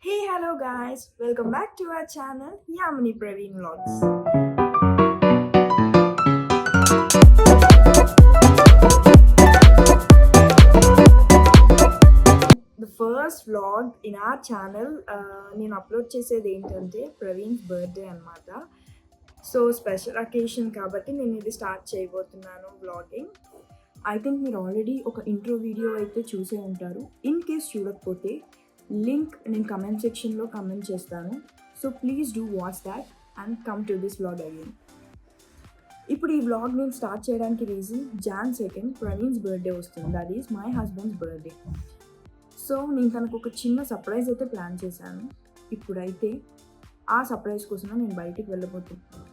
Hey, hello guys, welcome back to our channel Yamini Praveen Vlogs. The first vlog in our channel నేను upload చేసేది ఏంటంటే Praveen birthday అన్నమాట. So special occasion కాబట్టి నేను ఇది start చేయబోతున్నాను వ్లాగింగ్. ఐ థింక్ మీరు ఆల్రెడీ ఒక ఇంట్రో వీడియో అయితే చూసే ఉంటారు. ఇన్ కేస్ చూడకపోతే లింక్ నేను కమెంట్ సెక్షన్లో కమెంట్ చేస్తాను. So please do watch that and come to this vlog again. ఇప్పుడు ఈ వ్లాగ్ నేను స్టార్ట్ చేయడానికి రీజన్ Jan 2 ప్రవీణ్స్ బర్త్డే వస్తుంది. That is my husband's birthday. So నేను తనకు ఒక చిన్న సర్ప్రైజ్ అయితే ప్లాన్ చేశాను. ఇప్పుడైతే ఆ సర్ప్రైజ్ కోసం నేను బయటికి వెళ్ళబోతున్నాను.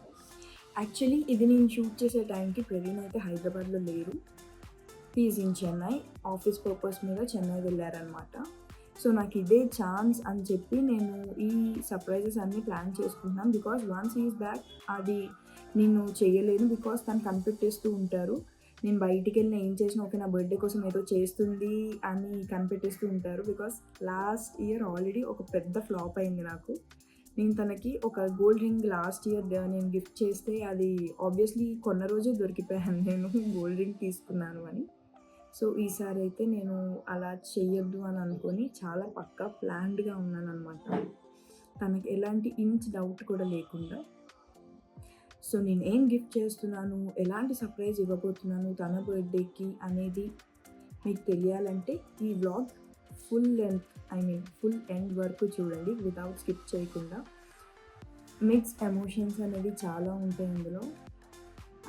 యాక్చువల్లీ ఇది నేను షూట్ చేసే టైంకి ప్రవీణ్ అయితే హైదరాబాద్లో లేరు. He's in Chennai. Office purpose మీద చెన్నై వెళ్ళారనమాట. సో నాకు ఇదే ఛాన్స్ అని చెప్పి నేను ఈ సర్ప్రైజెస్ అన్నీ ప్లాన్ చేసుకుంటున్నాను. బికాజ్ వన్స్ ఈజ్ బ్యాక్ అది నేను చేయలేను. బికాజ్ తను కనిపెట్టేస్తూ ఉంటారు. నేను బయటికి వెళ్ళిన ఏం చేసినా ఓకే నా బర్త్డే కోసం ఏదో చేస్తుంది అని కనిపెట్టేస్తూ ఉంటారు. బికాజ్ లాస్ట్ ఇయర్ ఆల్రెడీ ఒక పెద్ద ఫ్లాప్ అయింది నాకు. నేను తనకి ఒక గోల్డ్ రింగ్ లాస్ట్ ఇయర్ నేను గిఫ్ట్ చేస్తే అది ఆబ్వియస్లీ కొన్న రోజే దొరికిపోయాను నేను గోల్డ్ రింగ్ తీసుకున్నాను అని. సో ఈసారి అయితే నేను అలా చెయ్యొద్దు అని అనుకొని చాలా పక్కా ప్లాన్డ్గా ఉన్నాను అనమాట. తనకి ఎలాంటి ఇంచ్ డౌట్ కూడా లేకుండా. సో నేను ఏం గిఫ్ట్ చేస్తున్నాను, ఎలాంటి సర్ప్రైజ్ ఇవ్వబోతున్నాను తన బర్త్డేకి అనేది మీకు తెలియాలంటే ఈ వ్లాగ్ ఫుల్ ఎండ్ వరకు చూడండి వితౌట్ స్కిప్ చేయకుండా. మిక్స్ ఎమోషన్స్ అనేది చాలా ఉంటాయి ఇందులో.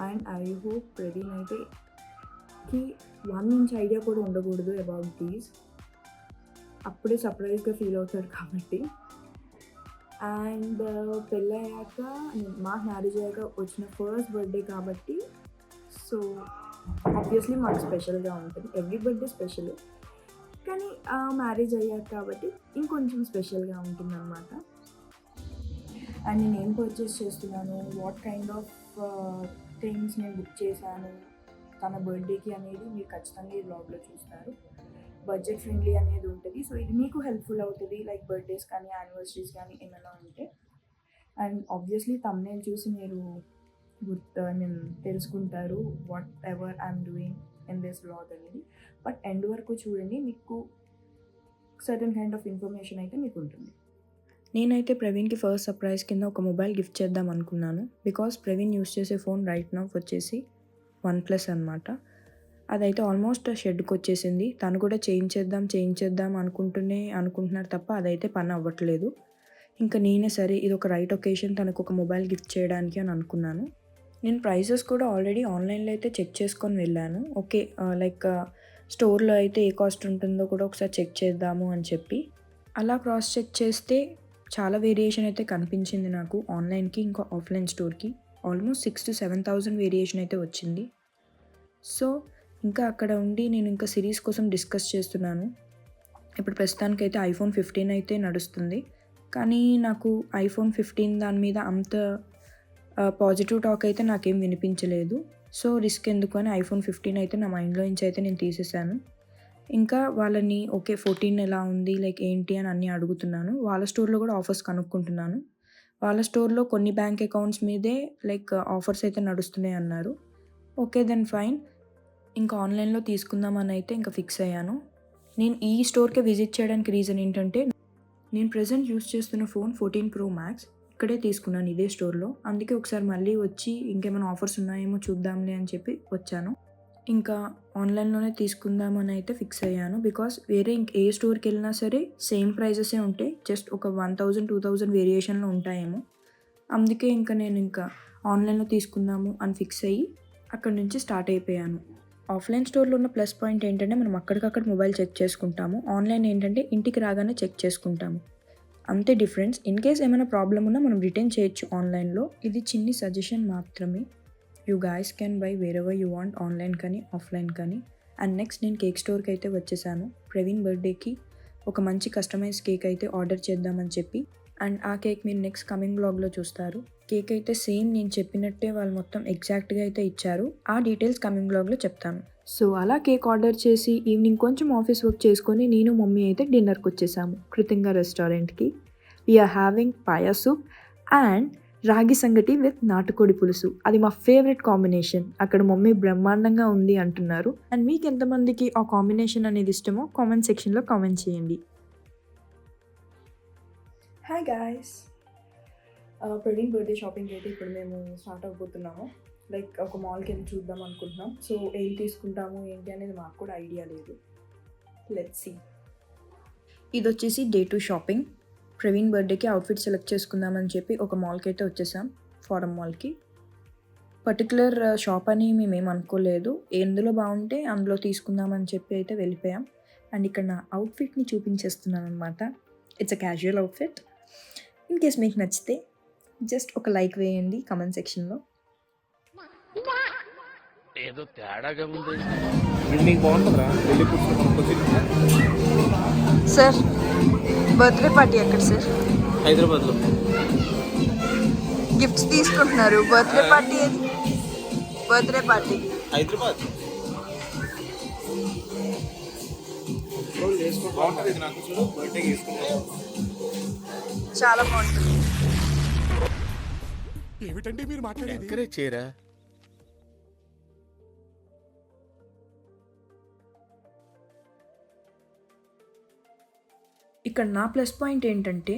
అండ్ ఐ హోప్ ప్రవీణ్ అయితే 1 ఇంచ్ ఐడియా కూడా ఉండకూడదు అబౌట్ దీస్. అప్పుడే సర్ప్రైజ్గా ఫీల్ అవుతాడు కాబట్టి. అండ్ పెళ్ళయ్యాక మాకు మ్యారేజ్ అయ్యాక వచ్చిన ఫస్ట్ బర్త్డే కాబట్టి సో ఆబ్వియస్లీ మాకు స్పెషల్గా ఉంటుంది. ఎవ్రీ బర్త్డే స్పెషల్, కానీ మ్యారేజ్ అయ్యాక కాబట్టి ఇంకొంచెం స్పెషల్గా ఉంటుంది అన్నమాట. అండ్ నేను ఏం పర్చేస్ చేస్తున్నాను, వాట్ కైండ్ ఆఫ్ థింగ్స్ నేను బుక్ చేశాను తన బర్త్డేకి అనేది మీరు ఖచ్చితంగా ఈ వ్లాగ్లో చూస్తారు. బడ్జెట్ ఫ్రెండ్లీ అనేది ఉంటుంది. సో ఇది మీకు హెల్ప్ఫుల్ అవుతుంది లైక్ బర్త్డేస్ కానీ యానివర్సరీస్ కానీ ఏమైనా ఉంటే. అండ్ ఆబ్వియస్లీ తమ్నేల్ చూసి మీరు తెలుసుకుంటారు what ever I'm doing in this vlog అనేది. బట్ ఎండ్ వరకు చూడండి, మీకు సర్టన్ కైండ్ ఆఫ్ ఇన్ఫర్మేషన్ అయితే మీకు ఉంటుంది. నేనైతే ప్రవీణ్కి ఫస్ట్ సర్ప్రైజ్ కింద ఒక మొబైల్ గిఫ్ట్ చేద్దాం అనుకున్నాను. బికాస్ ప్రవీణ్ యూస్ చేసే ఫోన్ రైట్ నౌ వచ్చేసి OnePlus అనమాట. అదైతే ఆల్మోస్ట్ షెడ్కి వచ్చేసింది. తను కూడా చేయించేద్దాం అనుకుంటున్నారు తప్ప అదైతే పని అవ్వట్లేదు. ఇంకా నేనే సరే ఇది ఒక రైట్ ఒకేషన్ తనకు ఒక మొబైల్ గిఫ్ట్ చేయడానికి అని అనుకున్నాను. నేను ప్రైసెస్ కూడా ఆల్రెడీ ఆన్లైన్లో అయితే చెక్ చేసుకొని వెళ్ళాను. ఓకే లైక్ స్టోర్లో అయితే ఏ కాస్ట్ ఉంటుందో కూడా ఒకసారి చెక్ చేద్దాము అని చెప్పి అలా క్రాస్ చెక్ చేస్తే చాలా వేరియేషన్ అయితే కనిపించింది నాకు ఆన్లైన్కి ఇంకా ఆఫ్లైన్ స్టోర్కి. ఆల్మోస్ట్ 6,000 to 7,000 వేరియేషన్ అయితే వచ్చింది. సో ఇంకా అక్కడ ఉండి నేను ఇంకా సిరీస్ కోసం డిస్కస్ చేస్తున్నాను. ఇప్పుడు ప్రస్తుతానికైతే iPhone 15 అయితే నడుస్తుంది. కానీ నాకు iPhone 15 దాని మీద అంత పాజిటివ్ టాక్ అయితే నాకేం వినిపించలేదు. సో రిస్క్ ఎందుకు అని iPhone 15 అయితే నా మైండ్లో నుంచి అయితే నేను తీసేసాను. ఇంకా వాళ్ళని ఓకే 14 ఎలా ఉంది లైక్ ఏంటి అని అన్నీ అడుగుతున్నాను. వాళ్ళ స్టోర్లో కూడా ఆఫర్స్ కనుక్కుంటున్నాను. వాళ్ళ స్టోర్లో కొన్ని బ్యాంక్ అకౌంట్స్ మీదే లైక్ ఆఫర్స్ అయితే నడుస్తున్నాయి అన్నారు. ఓకే దెన్ ఫైన్, ఇంకా ఆన్లైన్లో తీసుకుందామని అయితే ఇంకా ఫిక్స్ అయ్యాను. నేను ఈ స్టోర్కే విజిట్ చేయడానికి రీజన్ ఏంటంటే నేను ప్రజెంట్ యూస్ చేస్తున్న ఫోన్ 14 Pro Max ఇక్కడే తీసుకున్నాను ఇదే స్టోర్లో. అందుకే ఒకసారి మళ్ళీ వచ్చి ఇంకేమైనా ఆఫర్స్ ఉన్నాయేమో చూద్దాంలే అని చెప్పి వచ్చాను. ఇంకా ఆన్లైన్లోనే తీసుకుందామని అయితే ఫిక్స్ అయ్యాను. బికాస్ వేరే ఏ స్టోర్కి వెళ్ళినా సరే సేమ్ ప్రైజెసే ఉంటాయి. జస్ట్ ఒక 1,000 2,000 వేరియేషన్లో ఉంటాయేమో. అందుకే నేను ఇంకా ఆన్లైన్లో తీసుకుందాము అని ఫిక్స్ అయ్యి అక్కడి నుంచి స్టార్ట్ అయిపోయాను. ఆఫ్లైన్ స్టోర్లో ఉన్న ప్లస్ పాయింట్ ఏంటంటే మనం అక్కడికక్కడ మొబైల్ చెక్ చేసుకుంటాము. ఆన్లైన్ ఏంటంటే ఇంటికి రాగానే చెక్ చేసుకుంటాము. అంతే డిఫరెన్స్. ఇన్ కేస్ ఏమైనా ప్రాబ్లం ఉన్నా మనం రిటర్న్ చేయొచ్చు ఆన్లైన్లో. ఇది చిన్ని సజెషన్ మాత్రమే. You guys can buy wherever you want, online కానీ ఆఫ్లైన్ కానీ. అండ్ నెక్స్ట్ నేను కేక్ స్టోర్కి అయితే వచ్చేసాను. ప్రవీణ్ బర్త్డేకి ఒక మంచి కస్టమైజ్ కేక్ అయితే ఆర్డర్ చేద్దామని చెప్పి. అండ్ ఆ కేక్ మీరు నెక్స్ట్ కమింగ్ బ్లాగ్లో చూస్తారు. కేక్ అయితే సేమ్ నేను చెప్పినట్టే వాళ్ళు మొత్తం ఎగ్జాక్ట్గా అయితే ఇచ్చారు. ఆ డీటెయిల్స్ కమింగ్ బ్లాగ్లో చెప్తాను. సో అలా కేక్ ఆర్డర్ చేసి ఈవినింగ్ కొంచెం ఆఫీస్ వర్క్ చేసుకొని నేను మమ్మీ అయితే డిన్నర్కి వచ్చేసాము కృతింగా రెస్టారెంట్కి. We are having paya soup and ragi sangati with నాటుకోడి పులుసు. అది మా ఫేవరెట్ కాంబినేషన్. అక్కడ మమ్మీ బ్రహ్మాండంగా ఉంది అంటున్నారు. అండ్ మీకు ఎంతమందికి ఆ కాంబినేషన్ అనేది ఇష్టమో కామెంట్ సెక్షన్లో కామెంట్ చేయండి. Hi guys, Praveen birthday shopping అయితే ఇప్పుడు మేము స్టార్ట్ అవబోతున్నాము. లైక్ ఒక మాల్కి వెళ్ళి చూద్దాం అనుకుంటున్నాం. సో ఏం తీసుకుంటాము ఏంటి అనేది మాకు కూడా ఐడియా లేదు. Let's see. ఇది వచ్చేసి డే 2 షాపింగ్. ప్రవీణ్ బర్త్డేకి అవుట్ఫిట్ సెలెక్ట్ చేసుకుందామని చెప్పి ఒక మాల్కి అయితే వచ్చేసాం, ఫారం మాల్కి. పర్టికులర్ షాప్ అని మేమేం అనుకోలేదు, ఎందులో బాగుంటే అందులో తీసుకుందామని చెప్పి అయితే వెళ్ళిపోయాం. అండ్ ఇక్కడ నా అవుట్ఫిట్ని చూపించేస్తున్నాను అనమాట. It's a casual outfit. In case మీకు నచ్చితే జస్ట్ ఒక లైక్ వేయండి కమెంట్ సెక్షన్లో. ఏదో తేడాగా ఉంది. ఇది నీకు బాగుంటుందిరా, వెళ్ళి సార్ బర్త్డే పార్టీ ఎక్కడ సార్? హైదరాబాద్లో గిఫ్ట్స్ తీసుకుంటున్నారు, బర్త్డే పార్టీ ఏది? బర్త్డే పార్టీ హైదరాబాద్ బాగుంటుంది. ఇది నాకు చూడు, బర్త్డే చేసుకుంటాను. చాలా బాగుంటుంది. ఏమిటండి మీరు మాట్లాడేది? ఎక్కడే చేరా ఇక్కడ నా ప్లస్ పాయింట్ ఏంటంటే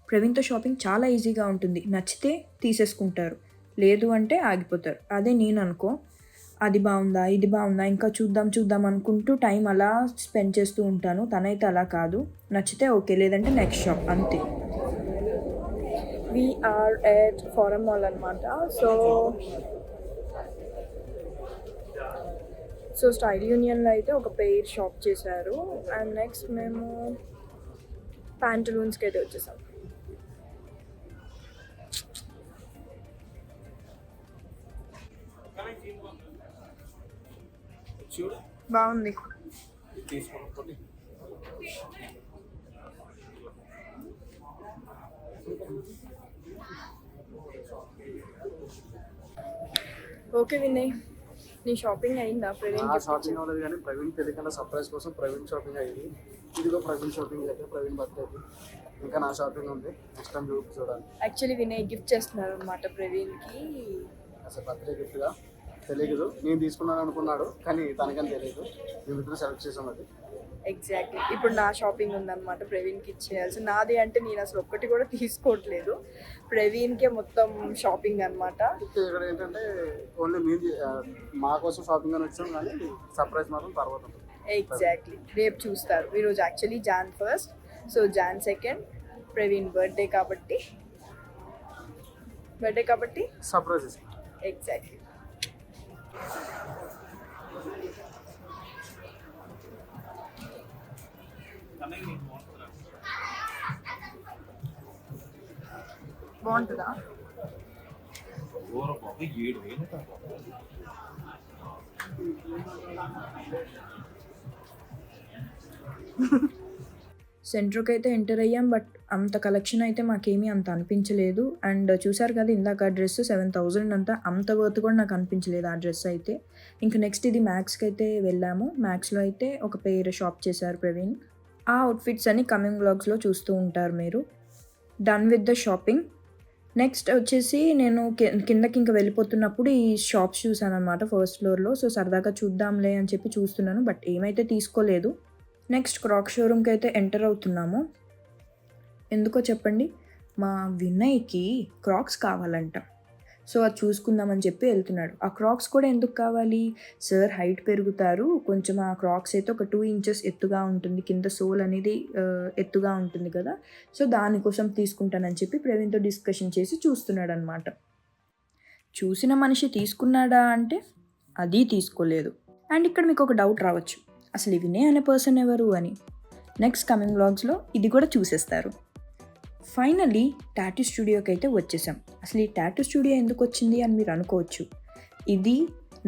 ప్రవీణ్తో షాపింగ్ చాలా ఈజీగా ఉంటుంది. నచ్చితే తీసేసుకుంటారు, లేదు అంటే ఆగిపోతారు. అదే నేను అనుకో, అది బాగుందా ఇది బాగుందా ఇంకా చూద్దాం అనుకుంటూ టైం అలా స్పెండ్ చేస్తూ ఉంటాను. తనైతే అలా కాదు, నచ్చితే ఓకే, లేదంటే నెక్స్ట్ షాప్ అంతే. వీఆర్ ఎట్ ఫారం మాల్ అనమాట. సో స్టైల్ యూనియన్లో అయితే ఒక పెయిర్ షాప్ చేశారు. అండ్ నెక్స్ట్ మేము ప్యాంటలూన్స్కి అయితే వచ్చేసాం. చూడు బాగుంది. తీసుకుని ఓకే వినయ్, నీ షాపింగ్ అయిందా? ప్రవీణ్ షాపింగ్ అవ్వలేదు కానీ ప్రవీణ్ తెలియకుండా సర్ప్రైజ్ కోసం ప్రవీణ్ షాపింగ్ అయ్యింది. ఇదిగో ప్రవీణ్ షాపింగ్ అయితే ప్రవీణ్ బర్త్డేకి. ఇంకా నా షాపింగ్ ఉంది, నెక్స్ట్ టైం చూడాలి. యాక్చువల్లీ వినయ్ గిఫ్ట్ చేస్తున్నారు అనమాట ప్రవీణ్కి. అసలు బర్త్డే గిఫ్ట్గా తెలియదు, నేను తీసుకున్నాను అనుకున్నాడు కానీ తనకని తెలియదు. మేము ఇద్దరు సెలెక్ట్ చేసాం అది. ఎగ్జాక్ట్లీ. ఇప్పుడు నా షాపింగ్ ఉందన్నమాట ప్రవీణ్కి ఇచ్చేయాల్సి. నాది అంటే నేను అసలు ఒక్కటి కూడా తీసుకోవట్లేదు, ప్రవీణ్కే మొత్తం షాపింగ్ అనమాట. ఇక్కడ ఏంటంటే ఓన్లీ మీరు మా కోసం షాపింగ్ అని వచ్చాం కానీ సర్ప్రైజ్ మాత్రం తర్వాత ఉంటుంది. ఎగ్జాక్ట్లీ, రేపు చూస్తారు. ఈరోజు actually Jan 1st, so Jan 2nd Praveen birthday కాబట్టి సర్ప్రైజ్ ఇస్తాం. ఎగ్జాక్ట్లీ. బాగుంటుందా? సెంట్రోకి అయితే ఎంటర్ అయ్యాం, బట్ అంత కలెక్షన్ అయితే మాకేమీ అంత అనిపించలేదు. అండ్ చూసారు కదా ఇందాక ఆ డ్రెస్ 7,000 అంత వర్త్ కూడా నాకు అనిపించలేదు ఆ డ్రెస్ అయితే. ఇంకా నెక్స్ట్ ఇది మ్యాక్స్కి అయితే వెళ్ళాము. మ్యాక్స్లో అయితే ఒక పెయిర్ షాప్ చేశారు ప్రవీణ్. ఆ అవుట్ఫిట్స్ అన్ని కమింగ్ వ్లాగ్స్లో చూస్తూ ఉంటారు మీరు. Done with the shopping. Next వచ్చేసి నేను కిందకి ఇంకా వెళ్ళిపోతున్నప్పుడు ఈ షాప్స్ చూసాను అనమాట ఫస్ట్ ఫ్లోర్లో. సో సరదాగా చూద్దాంలే అని చెప్పి చూస్తున్నాను, బట్ ఏమైతే తీసుకోలేదు. నెక్స్ట్ క్రాక్ షోరూమ్కి అయితే ఎంటర్ అవుతున్నాము. ఎందుకో చెప్పండి, మా వినయ్కి క్రాక్స్ కావాలంట. సో అది చూసుకుందామని చెప్పి వెళ్తున్నాడు. ఆ క్రాక్స్ కూడా ఎందుకు కావాలి, సార్ హైట్ పెరుగుతారు కొంచెం, ఆ క్రాక్స్ అయితే ఒక 2 inches ఎత్తుగా ఉంటుంది, కింద సోల్ అనేది ఎత్తుగా ఉంటుంది కదా, సో దానికోసం తీసుకుంటానని చెప్పి ప్రవీణ్తో డిస్కషన్ చేసి చూస్తున్నాడు అనమాట. చూసిన మనిషి తీసుకున్నాడా అంటే అది తీసుకోలేదు. అండ్ ఇక్కడ మీకు ఒక డౌట్ రావచ్చు, అసలు వినయ్ అనే పర్సన్ ఎవరు అని. నెక్స్ట్ కమింగ్ వ్లాగ్స్లో ఇది కూడా చూసేస్తారు. ఫైనల్లీ టాటూ స్టూడియోకి అయితే వచ్చేసాం. అసలు ఈ టాటూ స్టూడియో ఎందుకు వచ్చింది అని మీరు అనుకోవచ్చు. ఇది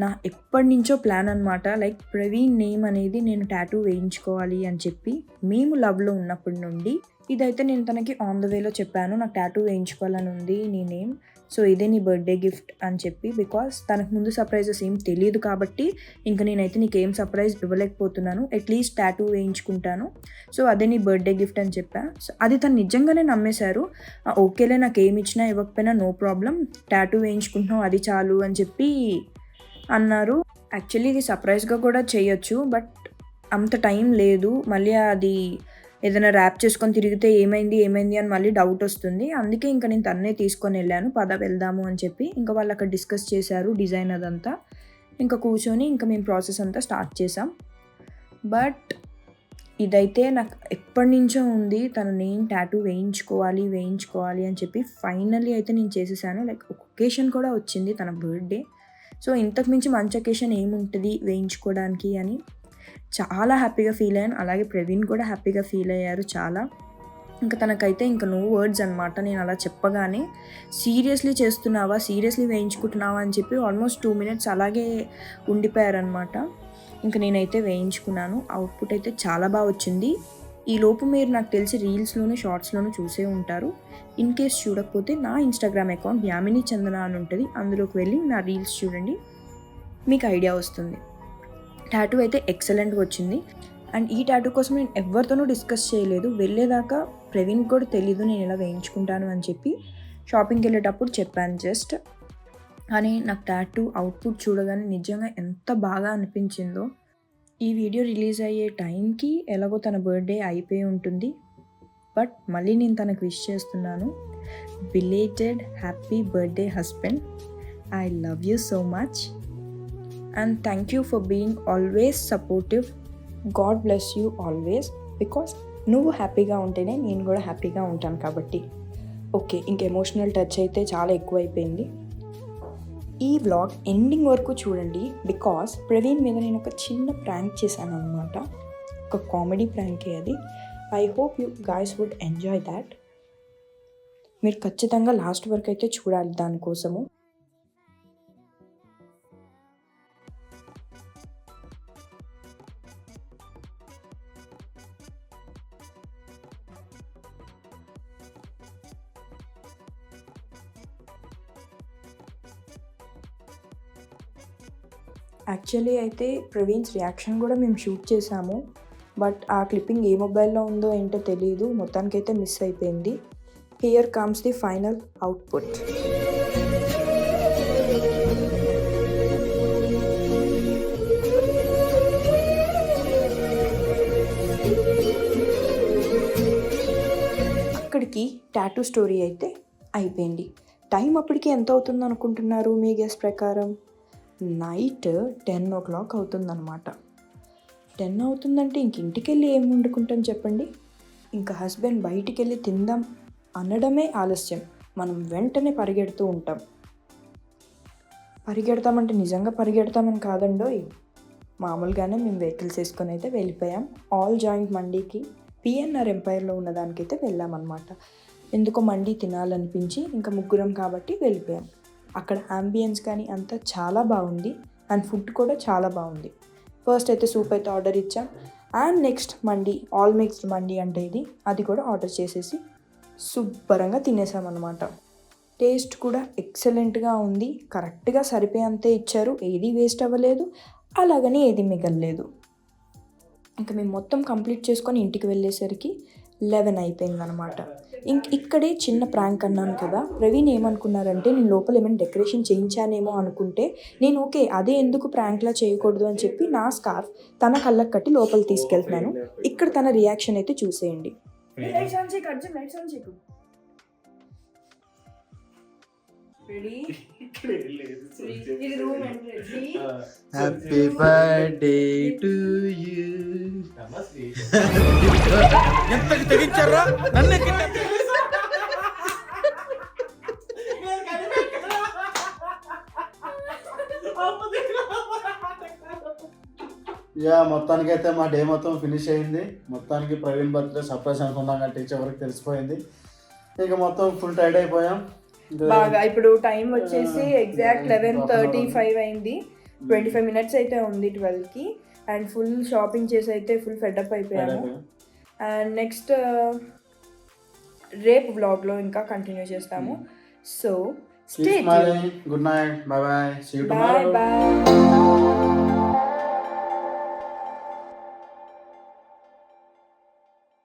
నా ఎప్పటి నుంచో ప్లాన్ అనమాట. లైక్ ప్రవీణ్ నేమ్ అనేది నేను టాటూ వేయించుకోవాలి అని చెప్పి మేము లవ్లో ఉన్నప్పటి నుండి. ఇదైతే నేను తనకి ఆన్ ద వేలో చెప్పాను, నాకు టాటూ వేయించుకోవాలని ఉంది నీ నేమ్, సో ఇదే నీ బర్త్డే గిఫ్ట్ అని చెప్పి. బికాస్ తనకు ముందు సర్ప్రైజెస్ ఏం తెలియదు కాబట్టి ఇంకా నేనైతే నీకు ఏం సర్ప్రైజ్ ఇవ్వలేకపోతున్నాను, అట్లీస్ట్ టాటూ వేయించుకుంటాను, సో అదే నీ బర్త్డే గిఫ్ట్ అని చెప్పా. సో అది తను నిజంగానే నమ్మేశారు. ఓకేలే, నాకు ఏమి ఇచ్చినా ఇవ్వకపోయినా నో ప్రాబ్లం, టాటూ వేయించుకుంటున్నావు అది చాలు అని చెప్పి అన్నారు. యాక్చువల్లీ ఇది సర్ప్రైజ్గా కూడా చేయొచ్చు, బట్ అంత టైం లేదు. మళ్ళీ అది ఏదైనా ర్యాప్ చేసుకొని తిరిగితే ఏమైంది అని మళ్ళీ డౌట్ వస్తుంది. అందుకే ఇంకా నేను తన్నే తీసుకొని వెళ్ళాను, పద వెళ్దాము అని చెప్పి. ఇంకా వాళ్ళు అక్కడ డిస్కస్ చేశారు డిజైన్ అదంతా. ఇంకా కూర్చొని ఇంకా మేము ప్రాసెస్ అంతా స్టార్ట్ చేసాం. బట్ ఇదైతే నాకు ఎప్పటి నుంచో ఉంది, తన నేమ్ టాటూ వేయించుకోవాలి అని చెప్పి. ఫైనల్లీ అయితే నేను చేసేసాను. లైక్ ఒకేషన్ కూడా వచ్చింది, తన బర్త్డే. సో ఇంతకు మించి మంచి ఒకేషన్ ఏముంటుంది వేయించుకోవడానికి అని చాలా హ్యాపీగా ఫీల్ అయ్యాను. అలాగే ప్రవీణ్ కూడా హ్యాపీగా ఫీల్ అయ్యారు చాలా. ఇంకా తనకైతే ఇంకా నో వర్డ్స్ అనమాట. నేను అలా చెప్పగానే సీరియస్లీ చేస్తున్నావా, సీరియస్లీ వేయించుకుంటున్నావా అని చెప్పి ఆల్మోస్ట్ 2 minutes అలాగే ఉండిపోయారనమాట. ఇంకా నేనైతే వేయించుకున్నాను. అవుట్పుట్ అయితే చాలా బాగా వచ్చింది. ఈ లోపు మీరు నాకు తెలిసి రీల్స్లోను షార్ట్స్లోను చూసే ఉంటారు. ఇన్ కేస్ చూడకపోతే నా ఇన్స్టాగ్రామ్ అకౌంట్ యామిని చందన అని ఉంటుంది, అందులోకి వెళ్ళి నా రీల్స్ చూడండి, మీకు ఐడియా వస్తుంది. టాటూ అయితే ఎక్సలెంట్గా వచ్చింది. అండ్ ఈ టాటూ కోసం నేను ఎవరితోనూ డిస్కస్ చేయలేదు. వెళ్ళేదాకా ప్రవీణ్ కూడా తెలీదు నేను ఎలా వేయించుకుంటాను అని చెప్పి. షాపింగ్కి వెళ్ళేటప్పుడు చెప్పాను జస్ట్. కానీ నాకు టాటూ అవుట్పుట్ చూడగానే నిజంగా ఎంత బాగా అనిపించిందో. ఈ వీడియో రిలీజ్ అయ్యే టైంకి ఎలాగో తన బర్త్డే అయిపోయి ఉంటుంది. బట్ మళ్ళీ నేను తనకు విష్ చేస్తున్నాను, belated happy birthday husband, I love you so much and thank you for being always supportive. God bless you always, because నువ్వు హ్యాపీగా ఉంటేనే నేను కూడా హ్యాపీగా ఉంటాను కాబట్టి. ఓకే, ఇంక ఎమోషనల్ టచ్ అయితే చాలా ఎక్కువైపోయింది. ఈ వ్లాగ్ ఎండింగ్ వరకు చూడండి, బికాస్ ప్రవీణ్ మీద నేను ఒక చిన్న ప్రాంక్ చేశాను అనమాట. ఒక కామెడీ ప్రాంకే అది. I hope you guys would enjoy that. మీరు ఖచ్చితంగా లాస్ట్ వరకు అయితే చూడాలి దానికోసము. యాక్చువల్లీ అయితే ప్రవీణ్స్ రియాక్షన్ కూడా మేము షూట్ చేసాము. బట్ ఆ క్లిప్పింగ్ ఏ మొబైల్లో ఉందో ఏంటో తెలియదు, మొత్తానికైతే మిస్ అయిపోయింది. Here comes the final output. అక్కడికి టాటూ స్టోరీ అయితే అయిపోయింది. టైం అప్పటికి ఎంత అవుతుంది అనుకుంటున్నారు మీ గెస్ ప్రకారం? నైట్ 10 o'clock అవుతుందన్నమాట. 10 అవుతుందంటే ఇంక ఇంటికి వెళ్ళి ఏం వండుకుంటాం చెప్పండి. ఇంకా హస్బెండ్ బయటికి వెళ్ళి తిందాం అనడమే ఆలస్యం. మనం వెంటనే పరిగెడుతూ ఉంటాం. పరిగెడతామంటే నిజంగా పరిగెడతామని కాదండోయ్, మామూలుగానే మేము వెహికల్స్ వేసుకొని అయితే వెళ్ళిపోయాం. ఆల్ జాయింట్ మండీకి పిఎన్ఆర్ ఎంపైర్లో ఉన్నదానికైతే వెళ్ళామన్నమాట. ఎందుకో మండీ తినాలనిపించి ఇంకా ముగ్గురం కాబట్టి వెళ్ళిపోయాం. అక్కడ అంబియన్స్ కానీ అంతా చాలా బాగుంది అండ్ ఫుడ్ కూడా చాలా బాగుంది. ఫస్ట్ అయితే సూప్ అయితే ఆర్డర్ ఇచ్చాం and next mandi, all mixed mandi అంటే ఇది, అది కూడా ఆర్డర్ చేసేసి శుభ్రంగా తినేసామన్నమాట. టేస్ట్ కూడా ఎక్సలెంట్గా ఉంది, కరెక్ట్గా సరిపోయేంతే ఇచ్చారు, ఏది వేస్ట్ అవ్వలేదు, అలాగని ఏది మిగలలేదు. ఇంకా మేము మొత్తం కంప్లీట్ చేసుకొని ఇంటికి వెళ్ళేసరికి 11 అయిపోయిందనమాట. ఇక్కడే చిన్న ప్రాంక్ అన్నాను కదా, ప్రవీణ్ ఏమనుకున్నారంటే నేను లోపల ఏమైనా డెకరేషన్ చేయించానేమో అనుకుంటే, నేను ఓకే అదే ఎందుకు ప్రాంక్లా చేయకూడదు అని చెప్పి నా స్కార్ఫ్ తన కళ్ళకు కట్టి లోపల తీసుకెళ్తున్నాను. ఇక్కడ తన రియాక్షన్ అయితే చూసేయండి. Happy birthday to you. ఎంతకి తెగించారా నన్నే యా, మొత్తానికైతే మా డే మొత్తం ఫినిష్ అయింది. మొత్తానికి ప్రవీణ్ బర్త్డే సర్ప్రైజ్ అనుకున్నాం కానీ టీచర్ వరకు తెలిసిపోయింది. ఇంకా మొత్తం ఫుల్ టైర్డ్ అయిపోయాం బాగా. ఇప్పుడు టైం వచ్చేసి ఎగ్జాక్ట్ 11:35 అయింది. 25 మినిట్స్ అయితే ఉంది 12కి. అండ్ ఫుల్ షాపింగ్ చేసి అయితే ఫుల్ ఫెడప్ అయిపోయాము. అండ్ నెక్స్ట్ రేపు వ్లాగ్లో ఇంకా కంటిన్యూ చేస్తాము. So good night, bye bye, see you bye tomorrow. Bye.